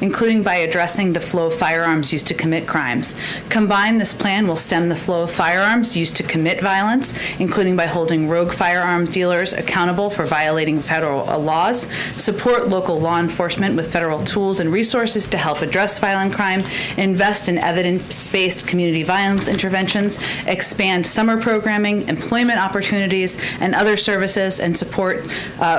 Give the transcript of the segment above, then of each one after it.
including by addressing the flow of firearms used to commit crimes. Combined, this plan will stem the flow of firearms used to commit violence, including by holding rogue firearm dealers accountable for violating federal laws, support local law enforcement with federal tools and resources to help address violent crime, invest in evidence-based community violence interventions, expand summer programming, employment opportunities, and other services and support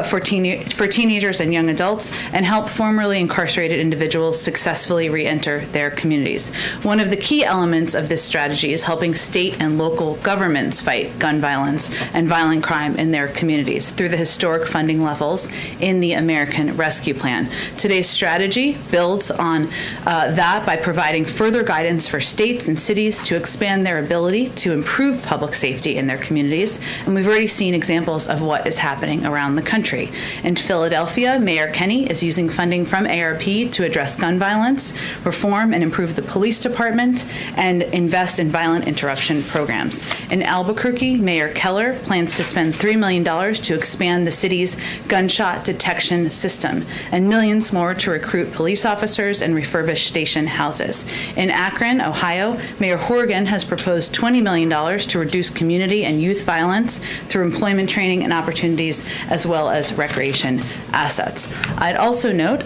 for teenagers and young adults, and help formerly incarcerated individuals successfully re-enter their communities. One of the key elements of this strategy is helping state and local governments fight gun violence and violent crime in their communities through the historic funding levels in the American Rescue Plan. Today's strategy builds on that by providing further guidance for states and cities to expand their ability to improve public safety in their communities, and we've already seen examples of what is happening around the country. In Philadelphia, Mayor Kenney is using funding from ARP to address gun violence, reform and improve the police department, and invest in violent interruption programs. In Albuquerque, Mayor Keller plans to spend $3 million to expand the city's gunshot detection system, and millions more to recruit police officers and refurbish station houses. In Akron, Ohio, Mayor Horgan has proposed $20 million to reduce community and youth violence through employment training and opportunities, as well as recreation assets. I'd also note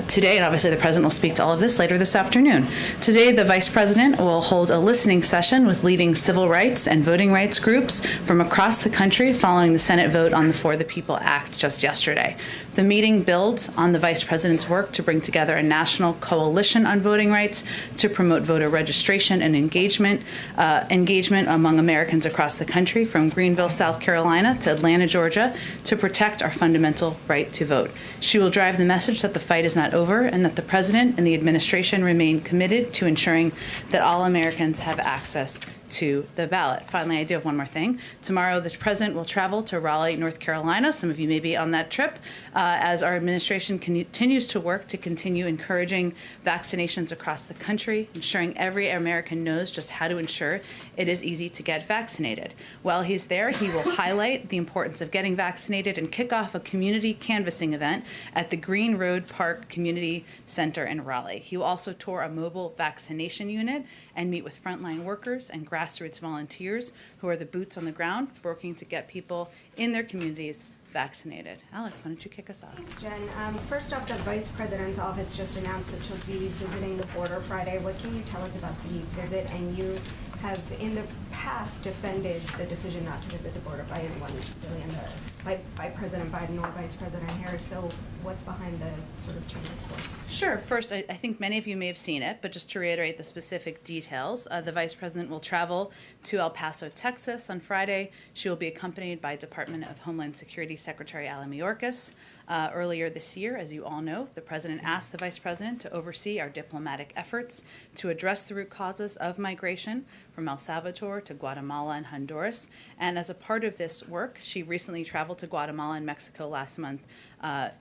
today, and obviously the President will speak to all of this later this afternoon, today the Vice President will hold a listening session with leading civil rights and voting rights groups from across the country following the Senate vote on the For the People Act just yesterday. The meeting builds on the Vice President's work to bring together a national coalition on voting rights to promote voter registration and engagement among Americans across the country, from Greenville, South Carolina to Atlanta, Georgia, to protect our fundamental right to vote. She will drive the message that the fight is not over and that the President and the administration remain committed to ensuring that all Americans have access to the ballot. Finally, I do have one more thing. Tomorrow, the President will travel to Raleigh, North Carolina. Some of you may be on that trip, as our administration continues to work to continue encouraging vaccinations across the country, ensuring every American knows just how to ensure it is easy to get vaccinated. While he's there, he will highlight the importance of getting vaccinated and kick off a community canvassing event at the Green Road Park Community Center in Raleigh. He will also tour a mobile vaccination unit and meet with frontline workers and grassroots volunteers who are the boots on the ground working to get people in their communities vaccinated. Alex, why don't you kick us off? Thanks, Jen. First off, the Vice President's office just announced that she'll be visiting the border Friday. What can you tell us about the visit? And you have in the past defended the decision not to visit the border by anyone, really, by President Biden or Vice President Harris. So what's behind the sort of change of course? Sure. First, I think many of you may have seen it, but just to reiterate the specific details, the Vice President will travel to El Paso, Texas on Friday. She will be accompanied by Department of Homeland Security Secretary Allen Mayorkas. Earlier this year, as you all know, the President asked the Vice President to oversee our diplomatic efforts to address the root causes of migration from El Salvador to Guatemala and Honduras. And as a part of this work, she recently traveled to Guatemala and Mexico last month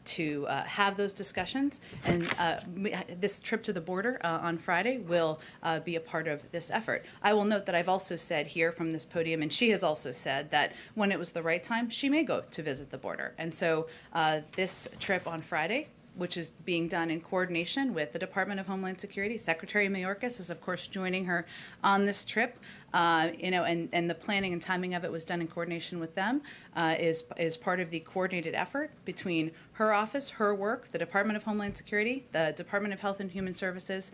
to have those discussions. And this trip to the border on Friday will be a part of this effort. I will note that I've also said here from this podium, and she has also said that when it was the right time, she may go to visit the border. And so this trip on Friday, which is being done in coordination with the Department of Homeland Security. Secretary Mayorkas is, of course, joining her on this trip. And the planning and timing of it was done in coordination with them, is part of the coordinated effort between her office, her work, the Department of Homeland Security, the Department of Health and Human Services,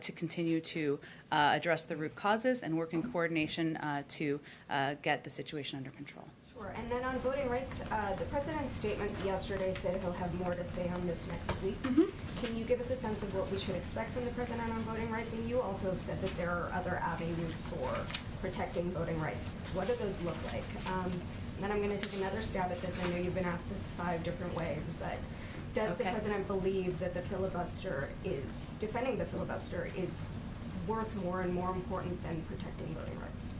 to continue to address the root causes and work in coordination to get the situation under control. Sure. And then on voting rights, the President's statement yesterday said he'll have more to say on this next week. Mm-hmm. Can you give us a sense of what we should expect from the President on voting rights? And you also have said that there are other avenues for protecting voting rights. What do those look like? And then I'm going to take another stab at this. I know you've been asked this 5 different ways, but does the President believe that defending the filibuster is worth more and more important than protecting voting rights?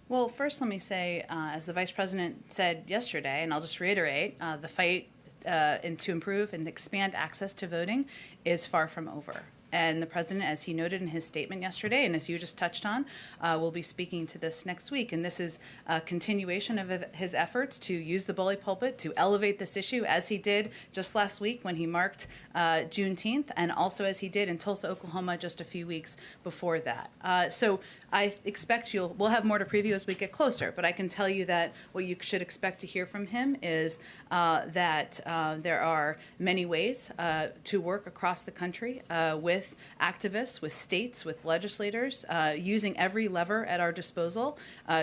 Well, first let me say, as the Vice President said yesterday, and I'll just reiterate, the fight to improve and expand access to voting is far from over. And the president, as he noted in his statement yesterday, and as you just touched on, will be speaking to this next week. And this is a continuation of his efforts to use the bully pulpit to elevate this issue, as he did just last week when he marked Juneteenth, and also as he did in Tulsa, Oklahoma, just a few weeks before that. So I expect we'll have more to preview as we get closer, but I can tell you that what you should expect to hear from him is that there are many ways to work across the country with activists, with states, with legislators, using every lever at our disposal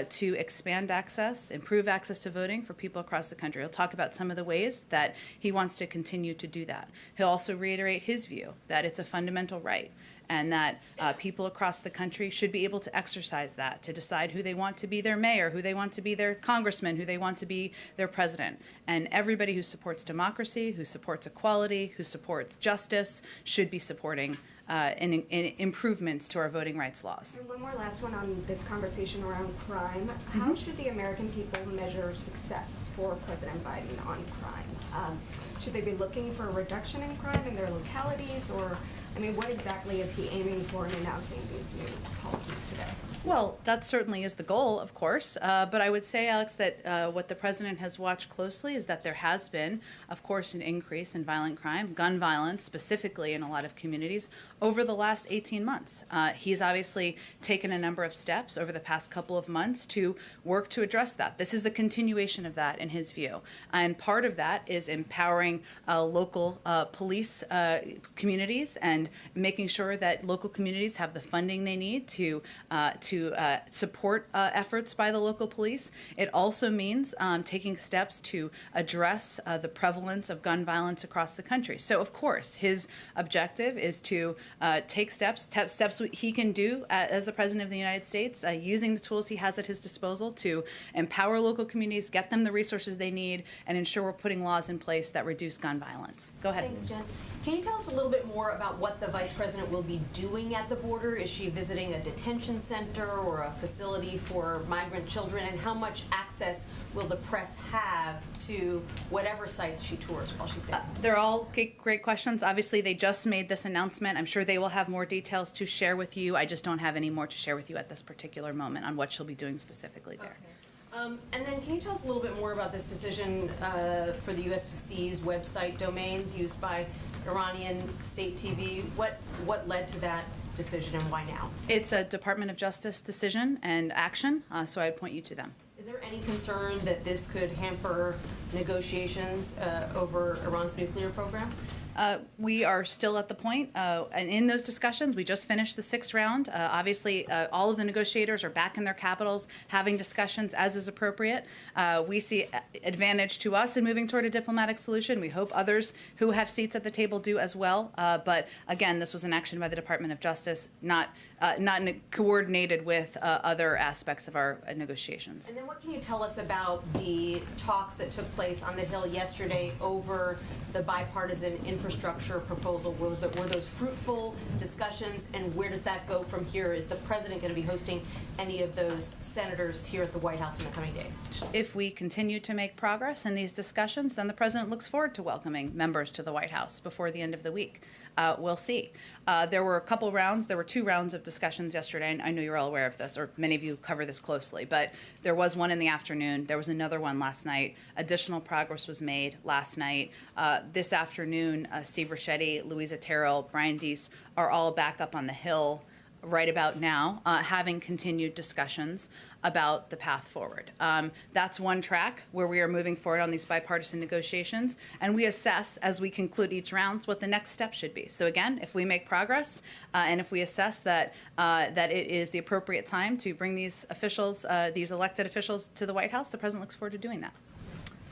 to expand access, improve access to voting for people across the country. He'll talk about some of the ways that he wants to continue to do that. He'll also reiterate his view that it's a fundamental right, and that people across the country should be able to exercise that, to decide who they want to be their mayor, who they want to be their congressman, who they want to be their president. And everybody who supports democracy, who supports equality, who supports justice, should be supporting improvements to our voting rights laws. And one more last one on this conversation around crime. How should the American people measure success for President Biden on crime? Should they be looking for a reduction in crime in their localities, or, I mean, what exactly is he aiming for in announcing these new policies today? Well, that certainly is the goal, of course. But I would say, Alex, that what the president has watched closely is that there has been, of course, an increase in violent crime, gun violence specifically in a lot of communities over the last 18 months. He's obviously taken a number of steps over the past couple of months to work to address that. This is a continuation of that in his view. And part of that is empowering local police communities and making sure that local communities have the funding they need to support efforts by the local police. It also means taking steps to address the prevalence of gun violence across the country. So, of course, his objective is to take steps he can do as the President of the United States, using the tools he has at his disposal to empower local communities, get them the resources they need, and ensure we're putting laws in place that reduce gun violence. Go ahead. Thanks, Jen. Can you tell us a little bit more about what the Vice President will be doing at the border? Is she visiting a detention center or a facility for migrant children? And how much access will the press have to whatever sites she tours while she's there? They're all great questions. Obviously, they just made this announcement. I'm sure they will have more details to share with you. I just don't have any more to share with you at this particular moment on what she'll be doing specifically there. Okay. And then can you tell us a little bit more about this decision for the U.S. to seize website domains used by Iranian state TV? What led to that decision and why now? It's a Department of Justice decision and action, so I'd point you to them. Is there any concern that this could hamper negotiations over Iran's nuclear program? We are still at the point, and in those discussions, we just finished the 6th round. Obviously, all of the negotiators are back in their capitals having discussions as is appropriate. We see advantage to us in moving toward a diplomatic solution. We hope others who have seats at the table do as well. But again, this was an action by the Department of Justice, not coordinated with other aspects of our negotiations. And then what can you tell us about the talks that took place on the Hill yesterday over the bipartisan infrastructure proposal? Were those fruitful discussions, and where does that go from here? Is the president going to be hosting any of those senators here at the White House in the coming days? If we continue to make progress in these discussions, then the president looks forward to welcoming members to the White House before the end of the week. We'll see. There were a couple rounds. There were 2 rounds of discussions yesterday, and I know you're all aware of this, or many of you cover this closely, but there was one in the afternoon. There was another one last night. Additional progress was made last night. This afternoon, Steve Ricchetti, Louisa Terrell, Brian Deese are all back up on the Hill right about now, having continued discussions about the path forward. That's one track where we are moving forward on these bipartisan negotiations, and we assess as we conclude each round what the next step should be. So again, if we make progress and if we assess that it is the appropriate time to bring these officials, these elected officials to the White House, the president looks forward to doing that.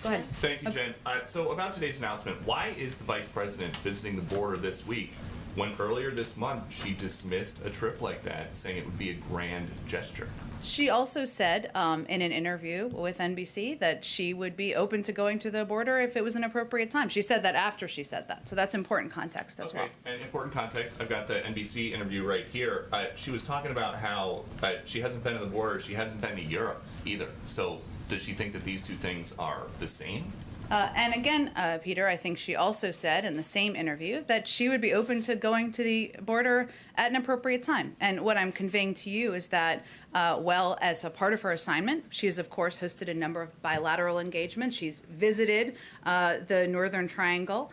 Go ahead. Thank you, Jen. So about today's announcement, why is the Vice President visiting the border this week when earlier this month she dismissed a trip like that, saying it would be a grand gesture? She also said in an interview with NBC that she would be open to going to the border if it was an appropriate time. She said that after she said that. So that's important context as well. And important context, I've got the NBC interview right here. She was talking about how she hasn't been to the border, she hasn't been to Europe either. So does she think that these two things are the same? And again, Peter, I think she also said in the same interview that she would be open to going to the border at an appropriate time. And what I'm conveying to you is that, well, as a part of her assignment, she has, of course, hosted a number of bilateral engagements. She's visited the Northern Triangle.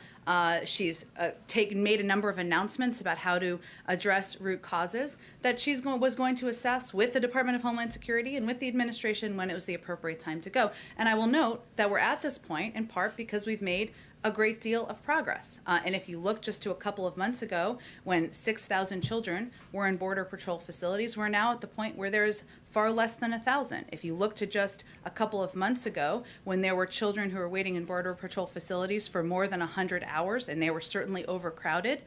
She's made a number of announcements about how to address root causes that was going to assess with the Department of Homeland Security and with the administration when it was the appropriate time to go. And I will note that we're at this point in part because we've made a great deal of progress. And if you look just to a couple of months ago, when 6,000 children were in Border Patrol facilities, we're now at the point where there's far less than 1,000. If you look to just a couple of months ago, when there were children who were waiting in Border Patrol facilities for more than 100 hours, and they were certainly overcrowded,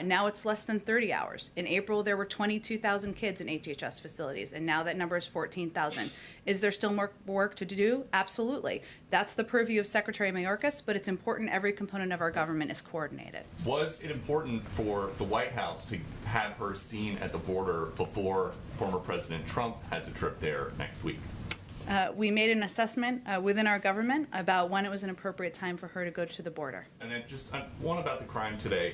now it's less than 30 hours. In April, there were 22,000 kids in HHS facilities, and now that number is 14,000. Is there still more work to do? Absolutely. That's the purview of Secretary Mayorkas, but it's important every component of our government is coordinated. Was it important for the White House to have her seen at the border before former President Trump has a trip there next week? We made an assessment within our government about when it was an appropriate time for her to go to the border. And then just one about the crime today.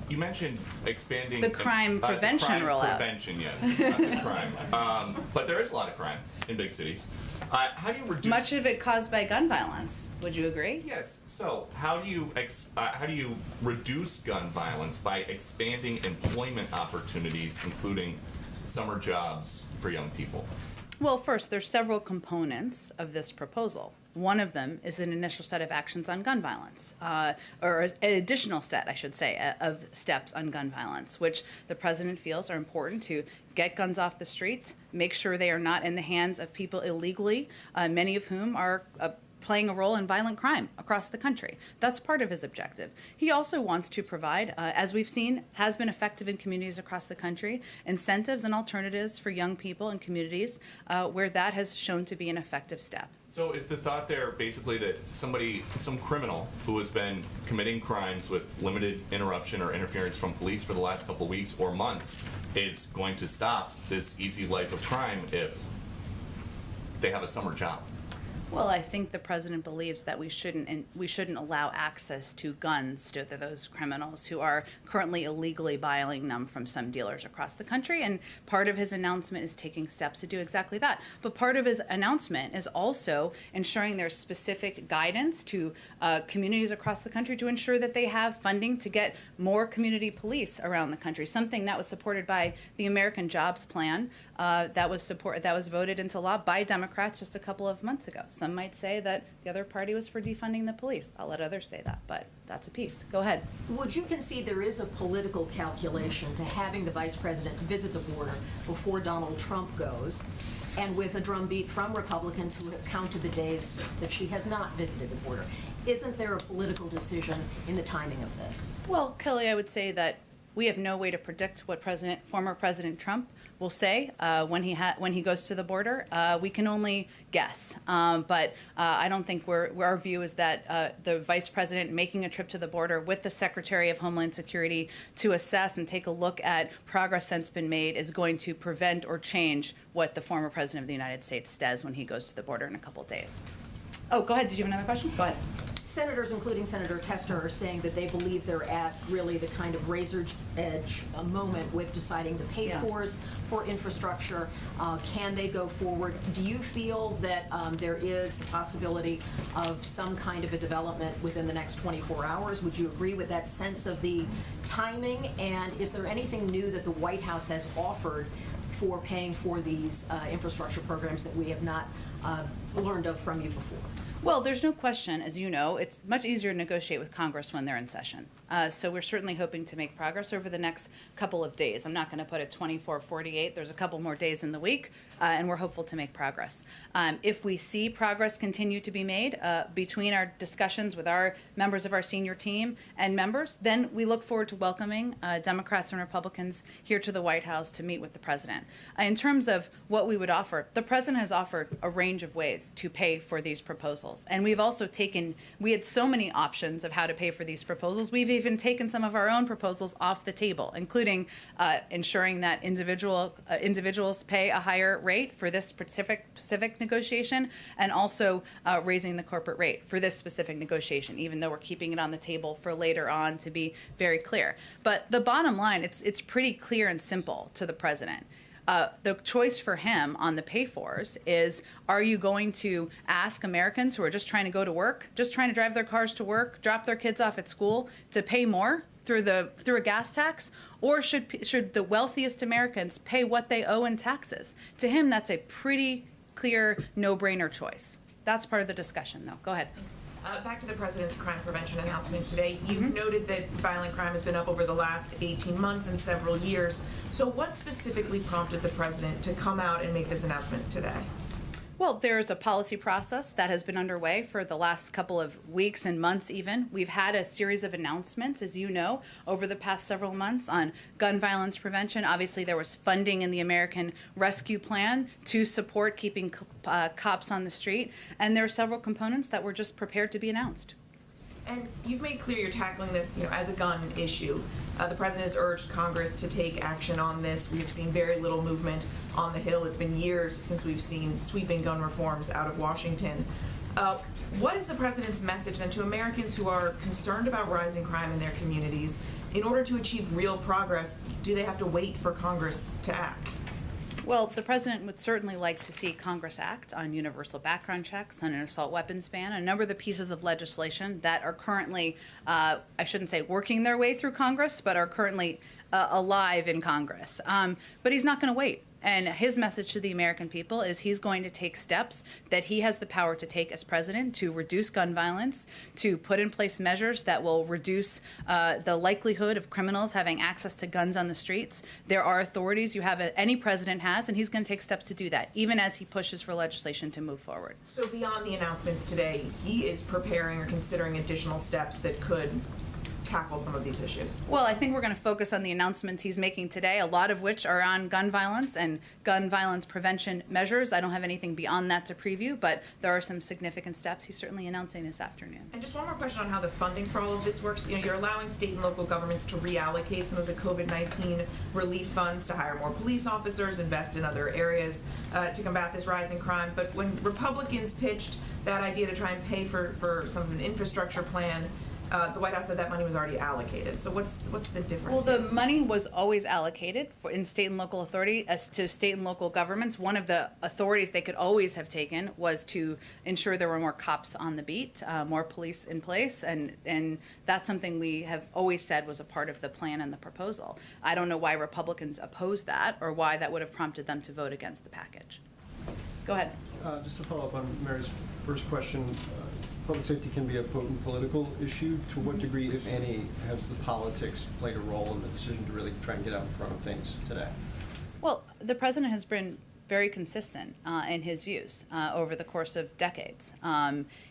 You mentioned expanding The crime prevention crime rollout. Prevention, yes, not the crime. But there is a lot of crime in big cities. How do you reduce? Much of it caused by gun violence. Would you agree? Yes. So how do you reduce gun violence by expanding employment opportunities, including summer jobs for young people? Well, first, there's several components of this proposal. One of them is an initial set of actions on gun violence, or an additional set, I should say, of steps on gun violence, which the president feels are important to get guns off the streets, make sure they are not in the hands of people illegally, many of whom are playing a role in violent crime across the country. That's part of his objective. He also wants to provide, as we've seen, has been effective in communities across the country, incentives and alternatives for young people in communities where that has shown to be an effective step. So is the thought there basically that some criminal who has been committing crimes with limited interruption or interference from police for the last couple of weeks or months is going to stop this easy life of crime if they have a summer job? Well, I think the president believes that we shouldn't allow access to guns to those criminals who are currently illegally buying them from some dealers across the country. And part of his announcement is taking steps to do exactly that. But part of his announcement is also ensuring there's specific guidance to communities across the country to ensure that they have funding to get more community police around the country. Something that was supported by the American Jobs Plan that was voted into law by Democrats just a couple of months ago. Some might say that the other party was for defunding the police. I'll let others say that, but that's a piece. Go ahead. Would you concede there is a political calculation to having the vice president visit the border before Donald Trump goes, and with a drumbeat from Republicans who have counted the days that she has not visited the border? Isn't there a political decision in the timing of this? Well, Kelly, I would say that we have no way to predict what former President Trump will say when he goes to the border. We can only guess, but I don't think our view is that the vice president making a trip to the border with the Secretary of Homeland Security to assess and take a look at progress that's been made is going to prevent or change what the former president of the United States says when he goes to the border in a couple of days. Oh, go ahead. Did you have another question? Go ahead. Senators, including Senator Tester, are saying that they believe they're at really the kind of razor's edge moment with deciding the pay-fors for infrastructure. Can they go forward? Do you feel that there is the possibility of some kind of a development within the next 24 hours? Would you agree with that sense of the timing? And is there anything new that the White House has offered for paying for these infrastructure programs that we have not learned of from you before? Well, there's no question, as you know, it's much easier to negotiate with Congress when they're in session. So we're certainly hoping to make progress over the next couple of days. I'm not going to put it 24, 48. There's a couple more days in the week, and we're hopeful to make progress. If we see progress continue to be made between our discussions with our members of our senior team and members, then we look forward to welcoming Democrats and Republicans here to the White House to meet with the president. In terms of what we would offer, the president has offered a range of ways to pay for these proposals. proposals. And we've also we had so many options of how to pay for these proposals. We've even taken some of our own proposals off the table, including ensuring that individuals pay a higher rate for this specific negotiation, and also raising the corporate rate for this specific negotiation, even though we're keeping it on the table for later on, to be very clear. But the bottom line, it's pretty clear and simple to the president. The choice for him on the pay-fors is, are you going to ask Americans who are just trying to go to work, just trying to drive their cars to work, drop their kids off at school, to pay more through a gas tax? Or should the wealthiest Americans pay what they owe in taxes? To him, that's a pretty clear no-brainer choice. That's part of the discussion, though. Go ahead. Back to the president's crime prevention announcement today. You've noted that violent crime has been up over the last 18 months and several years. So what specifically prompted the president to come out and make this announcement today? Well, there's a policy process that has been underway for the last couple of weeks and months even. We've had a series of announcements, as you know, over the past several months on gun violence prevention. Obviously, there was funding in the American Rescue Plan to support keeping cops on the street. And there are several components that were just prepared to be announced. And you've made clear you're tackling this, as a gun issue. The president has urged Congress to take action on this. We have seen very little movement on the Hill. It's been years since we've seen sweeping gun reforms out of Washington. What is the president's message then to Americans who are concerned about rising crime in their communities? In order to achieve real progress, do they have to wait for Congress to act? Well, the president would certainly like to see Congress act on universal background checks, on an assault weapons ban, a number of the pieces of legislation that are currently, I shouldn't say working their way through Congress, but are currently alive in Congress. But he's not going to wait. And his message to the American people is he's going to take steps that he has the power to take as president to reduce gun violence, to put in place measures that will reduce the likelihood of criminals having access to guns on the streets. There are authorities any president has, and he's going to take steps to do that, even as he pushes for legislation to move forward. So beyond the announcements today, he is preparing or considering additional steps that could tackle some of these issues? Well, I think we're going to focus on the announcements he's making today, a lot of which are on gun violence and gun violence prevention measures. I don't have anything beyond that to preview, but there are some significant steps he's certainly announcing this afternoon. And just one more question on how the funding for all of this works. You're allowing state and local governments to reallocate some of the COVID-19 relief funds to hire more police officers, invest in other areas to combat this rising crime. But when Republicans pitched that idea to try and pay for some of an infrastructure plan, the White House said that money was already allocated. So what's the difference? Well, the money was always allocated in state and local authority to state and local governments. One of the authorities they could always have taken was to ensure there were more cops on the beat, more police in place, and that's something we have always said was a part of the plan and the proposal. I don't know why Republicans opposed that or why that would have prompted them to vote against the package. Go ahead. Just to follow up on Mary's first question, public safety can be a potent political issue. To what degree, if any, has the politics played a role in the decision to really try and get out in front of things today? Well, the president has been very consistent in his views over the course of decades.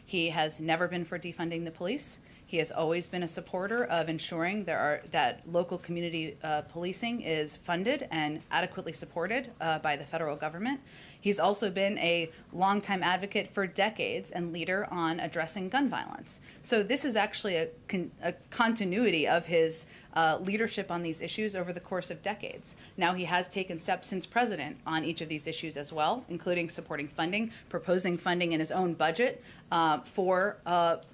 He has never been for defunding the police. He has always been a supporter of ensuring that local community policing is funded and adequately supported by the federal government. He's also been a longtime advocate for decades and leader on addressing gun violence. So this is actually a continuity of his leadership on these issues over the course of decades. Now he has taken steps since president on each of these issues as well, including supporting funding, proposing funding in his own budget for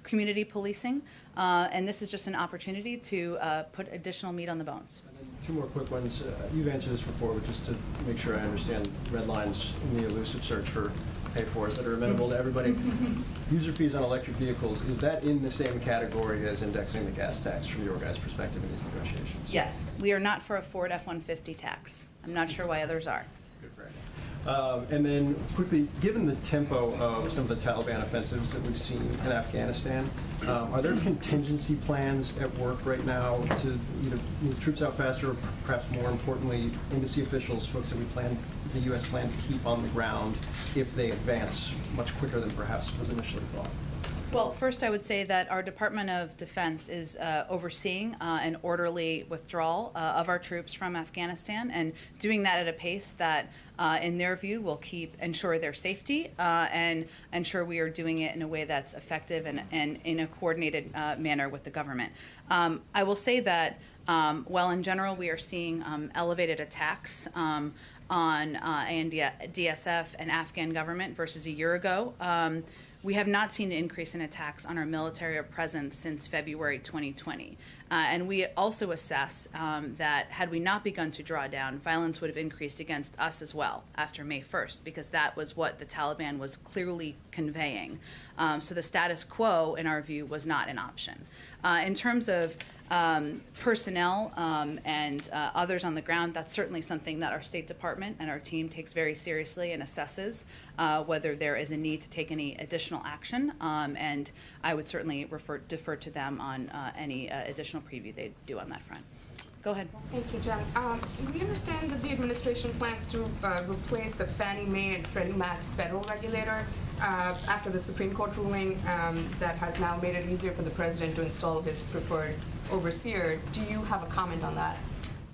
community policing. And this is just an opportunity to put additional meat on the bones. And then two more quick ones. You've answered this before, but just to make sure I understand red lines in the elusive search for pay-fors that are amenable to everybody. User fees on electric vehicles, is that in the same category as indexing the gas tax from your guys' perspective in these negotiations? Yes. We are not for a Ford F-150 tax. I'm not sure why others are. Good for you. And then quickly, given the tempo of some of the Taliban offensives that we've seen in Afghanistan, are there contingency plans at work right now to either move troops out faster or perhaps more importantly, embassy officials, folks that the U.S. plan to keep on the ground if they advance much quicker than perhaps was initially thought? Well, first I would say that our Department of Defense is overseeing an orderly withdrawal of our troops from Afghanistan, and doing that at a pace that, in their view, will ensure their safety and ensure we are doing it in a way that's effective and in a coordinated manner with the government. I will say that while in general we are seeing elevated attacks on DSF and Afghan government versus a year ago, we have not seen an increase in attacks on our military presence since February 2020. And we also assess that had we not begun to draw down, violence would have increased against us as well after May 1st, because that was what the Taliban was clearly conveying. So the status quo, in our view, was not an option. In terms of personnel and others on the ground, that's certainly something that our State Department and our team takes very seriously and assesses whether there is a need to take any additional action. And I would certainly defer to them on any additional preview they do on that front. Go ahead. Thank you, Jen. We understand that the administration plans to replace the Fannie Mae and Freddie Mac's federal regulator after the Supreme Court ruling that has now made it easier for the president to install his preferred overseer. Do you have a comment on that?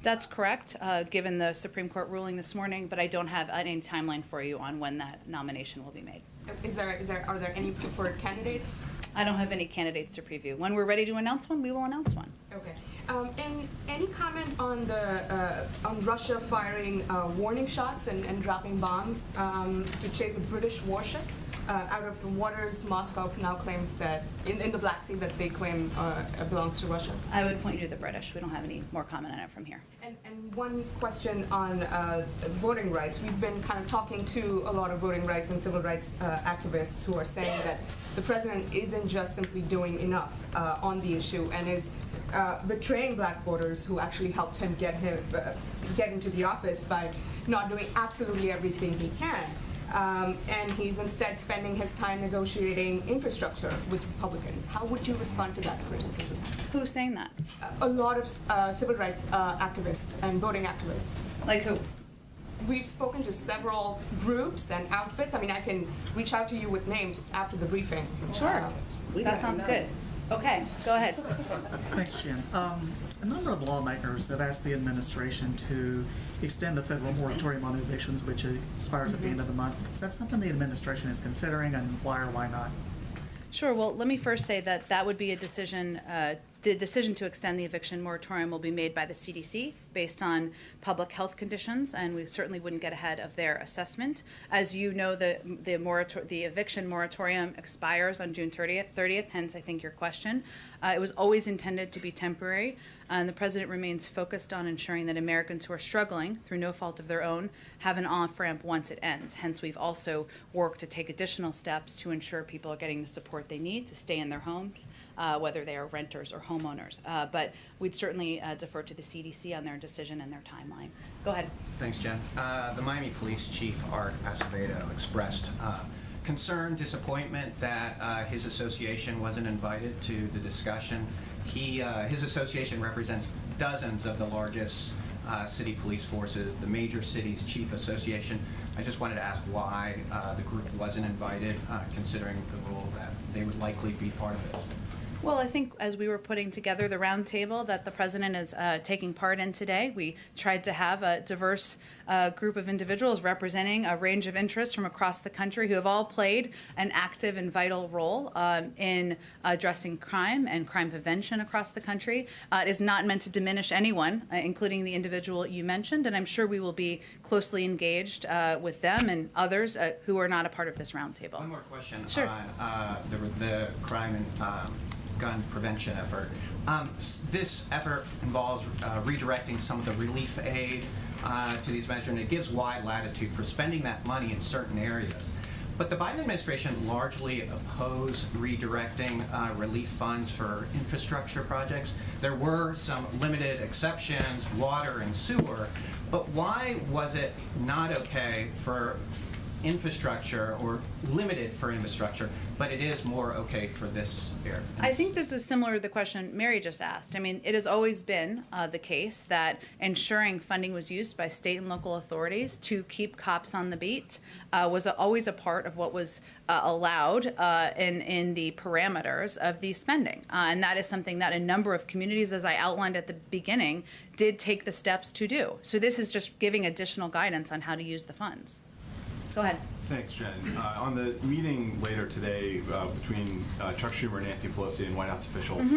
That's correct, given the Supreme Court ruling this morning, but I don't have any timeline for you on when that nomination will be made. Are there any preferred candidates? I don't have any candidates to preview. When we're ready to announce one, we will announce one. Okay. And any comment on on Russia firing warning shots and dropping bombs to chase a British warship out of the waters Moscow now claims that in the Black Sea that they claim belongs to Russia? I would point you to the British. We don't have any more comment on it from here. And one question on voting rights. We've been kind of talking to a lot of voting rights and civil rights activists who are saying that the president isn't just simply doing enough on the issue and is betraying black voters who actually helped him get into the office by not doing absolutely everything he can. And he's instead spending his time negotiating infrastructure with Republicans. How would you respond to that criticism? Who's saying that? A lot of civil rights activists and voting activists. Like who? We've spoken to several groups and outfits. I mean, I can reach out to you with names after the briefing. Sure. That sounds good. Okay, go ahead. Thanks, Jen. A number of lawmakers have asked the administration to extend the federal moratorium on evictions, which expires at the end of the month. Is that something the administration is considering, and why or why not? Sure. Well, let me first say that would be a decision. The decision to extend the eviction moratorium will be made by the CDC based on public health conditions, and we certainly wouldn't get ahead of their assessment. As you know, the eviction moratorium expires on June 30th, hence I think your question. It was always intended to be temporary, and the president remains focused on ensuring that Americans who are struggling through no fault of their own have an off-ramp once it ends. Hence, we've also worked to take additional steps to ensure people are getting the support they need to stay in their homes, whether they are renters or homeowners. But we'd certainly defer to the CDC on their decision and their timeline. Go ahead. Thanks, Jen. The Miami Police Chief, Art Acevedo, expressed concern, disappointment that his association wasn't invited to the discussion. His association represents dozens of the largest city police forces, the major cities chief association. I just wanted to ask why the group wasn't invited, considering the role that they would likely be part of it. Well, I think as we were putting together the roundtable that the president is taking part in today, we tried to have a diverse group of individuals representing a range of interests from across the country who have all played an active and vital role in addressing crime and crime prevention across the country. It is not meant to diminish anyone, including the individual you mentioned, and I'm sure we will be closely engaged with them and others who are not a part of this roundtable. One more question Sure. on the crime and gun prevention effort. This effort involves redirecting some of the relief aid to these measures, and it gives wide latitude for spending that money in certain areas. But the Biden administration largely opposed redirecting relief funds for infrastructure projects. There were some limited exceptions, water and sewer, but why was it not okay for infrastructure or limited for infrastructure, but it is more okay for this area. I think this is similar to the question Mary just asked. I mean, it has always been the case that ensuring funding was used by state and local authorities to keep cops on the beat was always a part of what was allowed in the parameters of the spending. And that is something that a number of communities, as I outlined at the beginning, did take the steps to do. So this is just giving additional guidance on how to use the funds. Go ahead. Thanks, Jen. On the meeting later today between Chuck Schumer, Nancy Pelosi, and White House officials,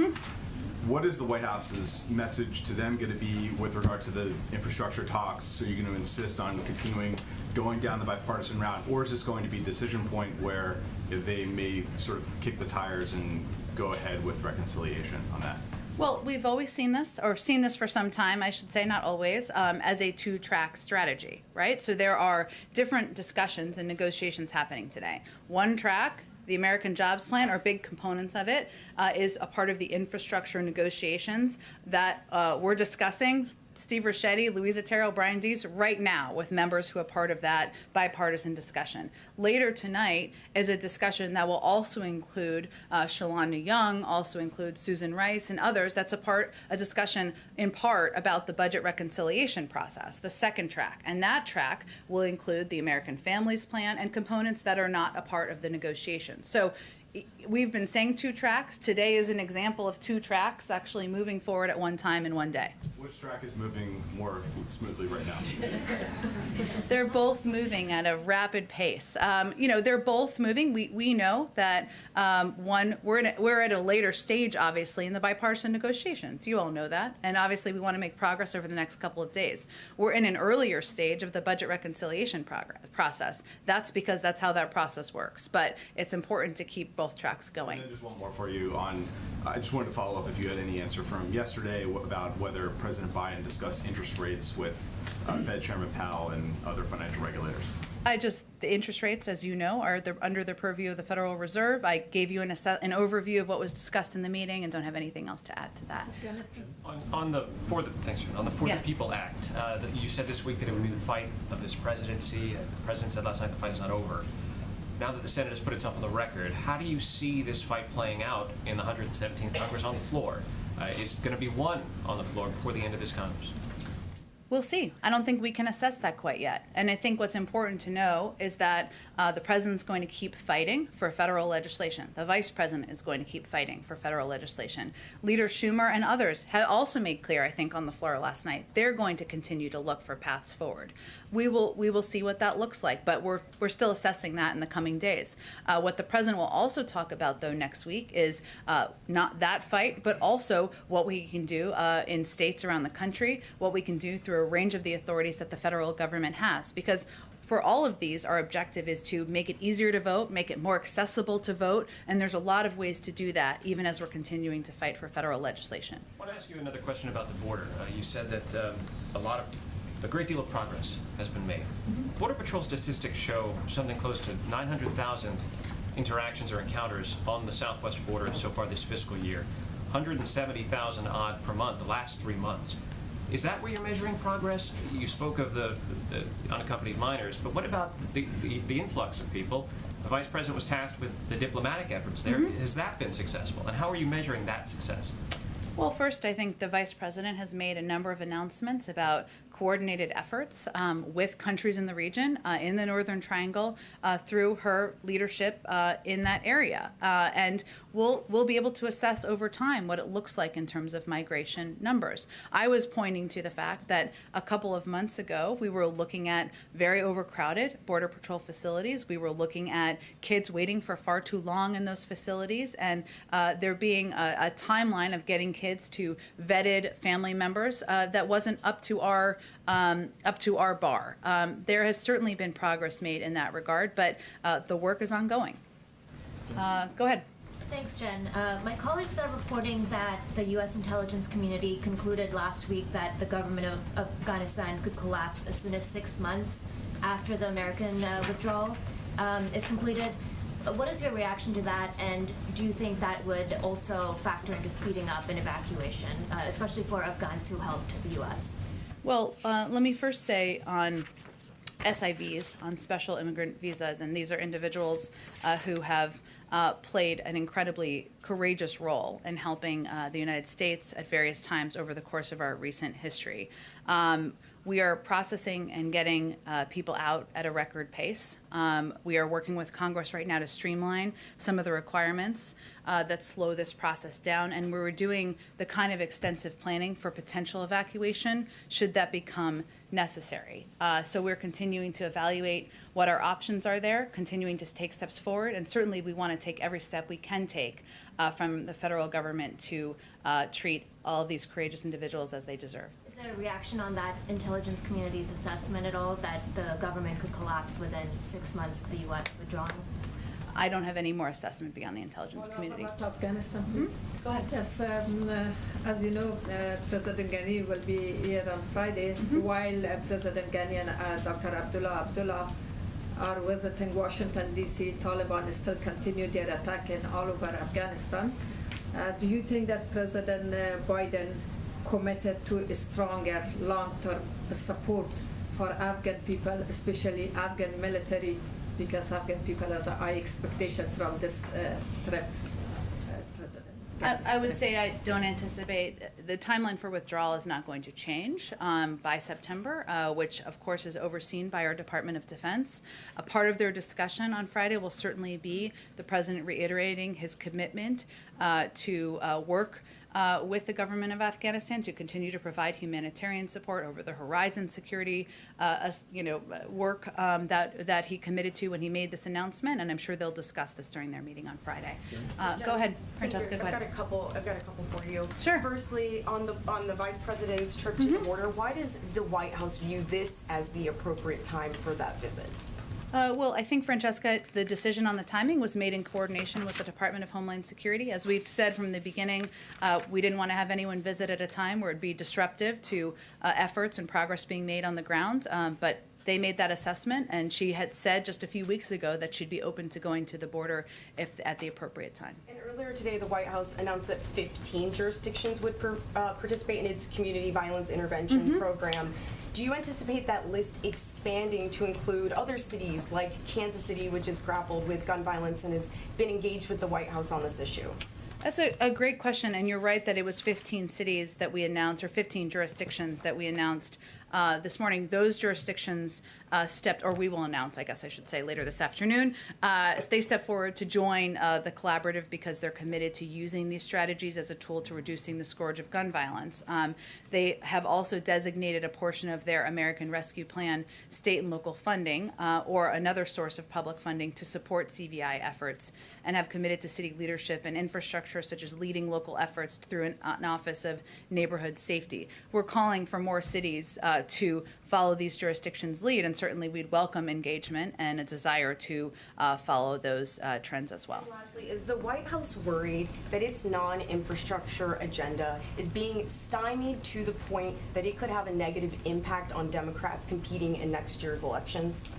what is the White House's message to them going to be with regard to the infrastructure talks? So you're going to insist on continuing going down the bipartisan route, or is this going to be a decision point where they may sort of kick the tires and go ahead with reconciliation on that? Well, we've always seen this, or seen this for some time, I should say, not always, as a two-track strategy, right? So there are different discussions and negotiations happening today. One track, the American Jobs Plan, or big components of it, is a part of the infrastructure negotiations that we're discussing. Steve Ricchetti, Louisa Terrell, Brian Deese, right now with members who are part of that bipartisan discussion. Later tonight is a discussion that will also include Shalanda Young, also include Susan Rice and others. That's a discussion in part about the budget reconciliation process, the second track. And that track will include the American Families Plan and components that are not a part of the negotiations. So we've been saying two tracks. Today is an example of two tracks actually moving forward at one time in one day. Which track is moving more smoothly right now? They're both moving at a rapid pace. They're both moving. We know that we're at a later stage, obviously, in the bipartisan negotiations. You all know that. And obviously, we want to make progress over the next couple of days. We're in an earlier stage of the budget reconciliation process. That's because that's how that process works. But it's important to keep both tracks going. And then just one more for you on, I just wanted to follow up if you had any answer from yesterday about whether President Biden discussed interest rates with Fed Chairman Powell and other financial regulators. The interest rates, as you know, are under the purview of the Federal Reserve. I gave you an overview of what was discussed in the meeting and don't have anything else to add to that. On the For the People Act, you said this week that it would be the fight of this presidency. The president said last night the fight is not over. Now that the Senate has put itself on the record, how do you see this fight playing out in the 117th Congress on the floor? Is it going to be won on the floor before the end of this Congress? We'll see. I don't think we can assess that quite yet. And I think what's important to know is that the president's going to keep fighting for federal legislation. The vice president is going to keep fighting for federal legislation. Leader Schumer and others have also made clear, I think, on the floor last night, they're going to continue to look for paths forward. We will see what that looks like, but we're still assessing that in the coming days. What the president will also talk about, though, next week is not that fight, but also what we can do in states around the country, what we can do through a range of the authorities that the federal government has. Because for all of these, our objective is to make it easier to vote, make it more accessible to vote, and there's a lot of ways to do that, even as we're continuing to fight for federal legislation. I want to ask you another question about the border. You said that a great deal of progress has been made. Border Patrol statistics show something close to 900,000 interactions or encounters on the southwest border so far this fiscal year, 170,000 odd per month the last 3 months. Is that where you're measuring progress? You spoke of the unaccompanied minors, but what about the influx of people? The vice president was tasked with the diplomatic efforts there. Has that been successful? And how are you measuring that success? Well, first, I think the vice president has made a number of announcements about coordinated efforts with countries in the region, in the Northern Triangle, through her leadership in that area. And we'll be able to assess over time what it looks like in terms of migration numbers. I was pointing to the fact that a couple of months ago, we were looking at very overcrowded Border Patrol facilities. We were looking at kids waiting for far too long in those facilities, and there being a timeline of getting kids to vetted family members that wasn't up to our bar. There has certainly been progress made in that regard, but the work is ongoing. Go ahead. Thanks, Jen. My colleagues are reporting that the U.S. intelligence community concluded last week that the government of Afghanistan could collapse as soon as 6 months after the American withdrawal is completed. What is your reaction to that, and do you think that would also factor into speeding up an evacuation, especially for Afghans who helped the U.S.? Well, let me first say on SIVs, on special immigrant visas, and these are individuals who have played an incredibly courageous role in helping the United States at various times over the course of our recent history. We are processing and getting people out at a record pace. We are working with Congress right now to streamline some of the requirements that slow this process down, and we're doing the kind of extensive planning for potential evacuation should that become necessary. So we're continuing to evaluate what our options are there, continuing to take steps forward, and certainly we want to take every step we can take from the federal government to treat all of these courageous individuals as they deserve. Is there a reaction on that intelligence community's assessment at all that the government could collapse within 6 months of the U.S. withdrawing? I don't have any more assessment beyond the intelligence community. About Afghanistan, please. Go ahead. Yes, as you know, President Ghani will be here on Friday, while President Ghani and Dr. Abdullah are visiting Washington, D.C. Taliban still continue their attack in all over Afghanistan. Do you think that President Biden committed to a stronger long-term support for Afghan people, especially Afghan military, because Afghan people has a high expectation from this trip, President? I would say I don't anticipate the timeline for withdrawal is not going to change by September, which of course is overseen by our Department of Defense. A part of their discussion on Friday will certainly be the President reiterating his commitment to work with the government of Afghanistan to continue to provide humanitarian support, over the horizon security, work that he committed to when he made this announcement, and I'm sure they'll discuss this during their meeting on Friday. Go ahead, Francesca. Go ahead. I've got a couple for you. Sure. Firstly, on the Vice President's trip to the border, why does the White House view this as the appropriate time for that visit? Well, I think, Francesca, the decision on the timing was made in coordination with the Department of Homeland Security. As we've said from the beginning, we didn't want to have anyone visit at a time where it'd be disruptive to efforts and progress being made on the ground, but they made that assessment, and she had said just a few weeks ago that she'd be open to going to the border if at the appropriate time. And earlier today, the White House announced that 15 jurisdictions would participate in its community violence intervention program. Do you anticipate that list expanding to include other cities like Kansas City, which has grappled with gun violence and has been engaged with the White House on this issue? That's a great question, and you're right that it was 15 cities that we announced, or 15 jurisdictions that we announced this morning. Those jurisdictions we will announce, I guess I should say, later this afternoon. They stepped forward to join the collaborative because they're committed to using these strategies as a tool to reducing the scourge of gun violence. They have also designated a portion of their American Rescue Plan state and local funding or another source of public funding to support CVI efforts, and have committed to city leadership and infrastructure such as leading local efforts through an Office of Neighborhood Safety. We're calling for more cities to follow these jurisdictions' lead, and certainly we'd welcome engagement and a desire to follow those trends as well. And lastly, is the White House worried that its non-infrastructure agenda is being stymied to the point that it could have a negative impact on Democrats competing in next year's elections?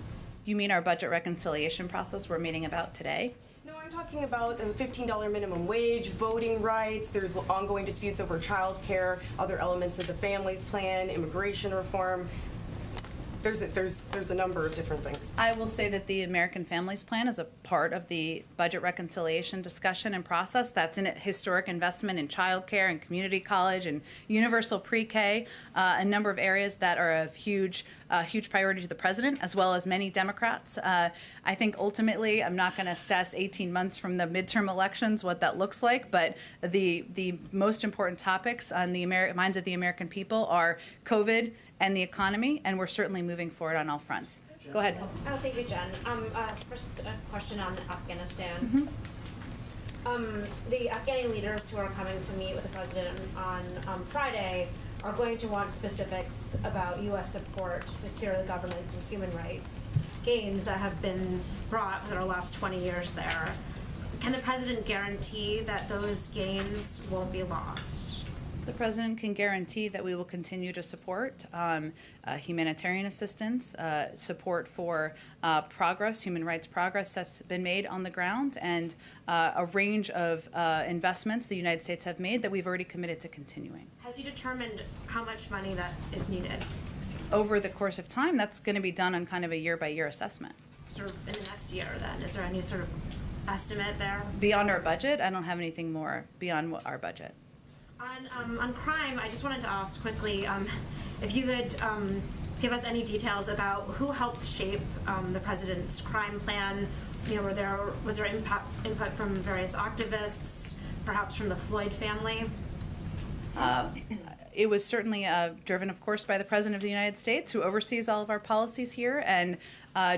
You mean our budget reconciliation process we're meeting about today? No, I'm talking about the $15 minimum wage, voting rights, there's ongoing disputes over child care, other elements of the Families Plan, immigration reform. There's a number of different things. I will say that the American Families Plan is a part of the budget reconciliation discussion and process. That's a historic investment in child care and community college and universal pre-K, a number of areas that are of huge priority to the president, as well as many Democrats. I think ultimately, I'm not going to assess 18 months from the midterm elections what that looks like, but the most important topics on the minds of the American people are COVID and the economy, and we're certainly moving forward on all fronts. Go ahead. Oh, thank you, Jen. First, a question on Afghanistan. The Afghani leaders who are coming to meet with the president on Friday are going to want specifics about U.S. support to secure the governance and human rights gains that have been brought for the last 20 years there. Can the president guarantee that those gains won't be lost? The president can guarantee that we will continue to support humanitarian assistance, support for progress, human rights progress that's been made on the ground, and a range of investments the United States have made that we've already committed to continuing. Has he determined how much money that is needed? over the course of time, that's going to be done on kind of a year-by-year assessment. Sort of in the next year then, is there any sort of estimate there? Beyond our budget, I don't have anything more beyond our budget. On crime, I just wanted to ask quickly if you could give us any details about who helped shape the president's crime plan. You know, was there input from various activists, perhaps from the Floyd family? It was certainly driven, of course, by the President of the United States, who oversees all of our policies here, and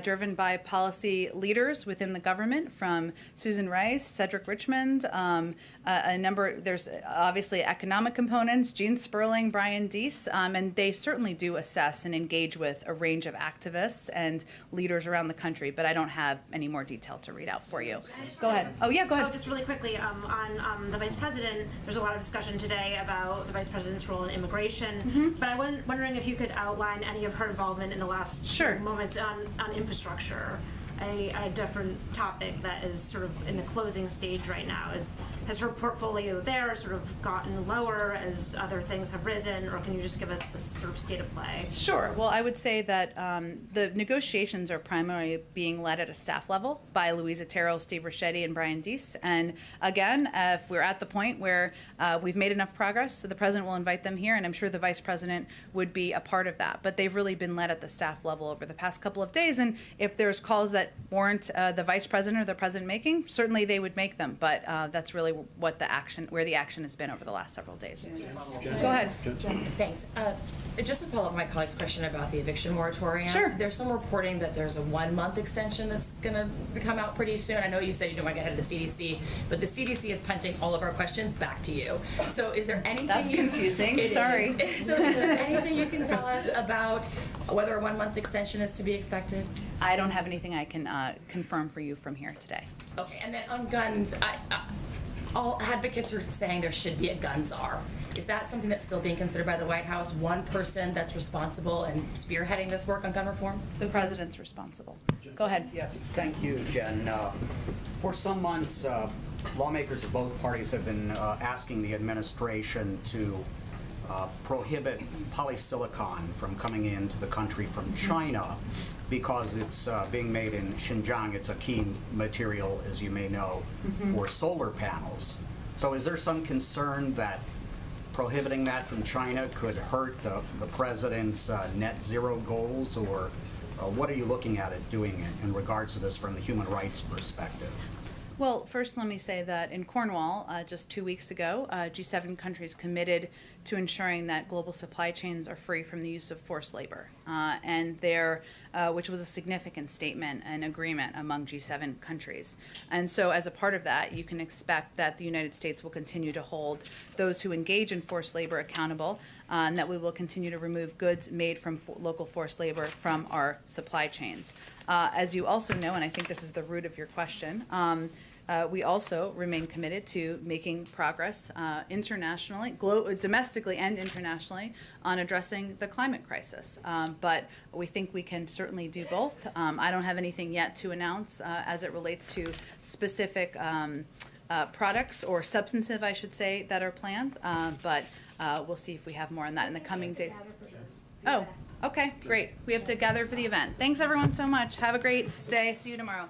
driven by policy leaders within the government, from Susan Rice, Cedric Richmond, a number. There's obviously economic components, Gene Sperling, Brian Deese, and they certainly do assess and engage with a range of activists and leaders around the country. But I don't have any more detail to read out for you. Go ahead. Oh yeah, go ahead. Oh, just really quickly on the Vice President. There's a lot of discussion today about the Vice President's role in immigration, but I was wondering if you could outline any of her involvement in the last Sure. moments on infrastructure, a different topic that is sort of in the closing stage right now. Has her portfolio there sort of gotten lower as other things have risen, or can you just give us the sort of state of play? Sure. Well, I would say that the negotiations are primarily being led at a staff level by Louisa Terrell, Steve Ricchetti, and Brian Deese. And again, if we're at the point where we've made enough progress, the president will invite them here, and I'm sure the vice president would be a part of that. But they've really been led at the staff level over the past couple of days. And if there's calls that warrant the vice president or the president making, certainly they would make them. But that's really what where the action has been over the last several days. Go ahead. Thanks. Just to follow up my colleague's question about the eviction moratorium. Sure. There's some reporting that there's a 1-month extension that's going to come out pretty soon. I know you said you don't want to get ahead of the CDC, but the CDC is punting all of our questions back to you. So is there anything That's confusing. Sorry. So is there anything you can tell us about whether a 1-month extension is to be expected? I don't have anything I can confirm for you from here today. Okay, and then on guns, all advocates are saying there should be a gun czar. Is that something that's still being considered by the White House? One person that's responsible and spearheading this work on gun reform? The president's responsible. Go ahead. Yes, thank you, Jen. For some months, lawmakers of both parties have been asking the administration to prohibit polysilicon from coming into the country from China because it's being made in Xinjiang. It's a key material, as you may know, for solar panels. So is there some concern that prohibiting that from China could hurt the president's net zero goals, or what are you looking at it doing in regards to this from the human rights perspective? Well, first let me say that in Cornwall, just 2 weeks ago, G7 countries committed to ensuring that global supply chains are free from the use of forced labor, which was a significant statement and agreement among G7 countries. And so as a part of that, you can expect that the United States will continue to hold those who engage in forced labor accountable, and that we will continue to remove goods made from local forced labor from our supply chains. As you also know, and I think this is the root of your question, we also remain committed to making progress internationally, domestically and internationally, on addressing the climate crisis. But we think we can certainly do both. I don't have anything yet to announce as it relates to specific products, or substantive, I should say, that are planned. But we'll see if we have more on that in the coming days. Oh, okay, great. We have to gather for the event. Thanks, everyone, so much. Have a great day. See you tomorrow.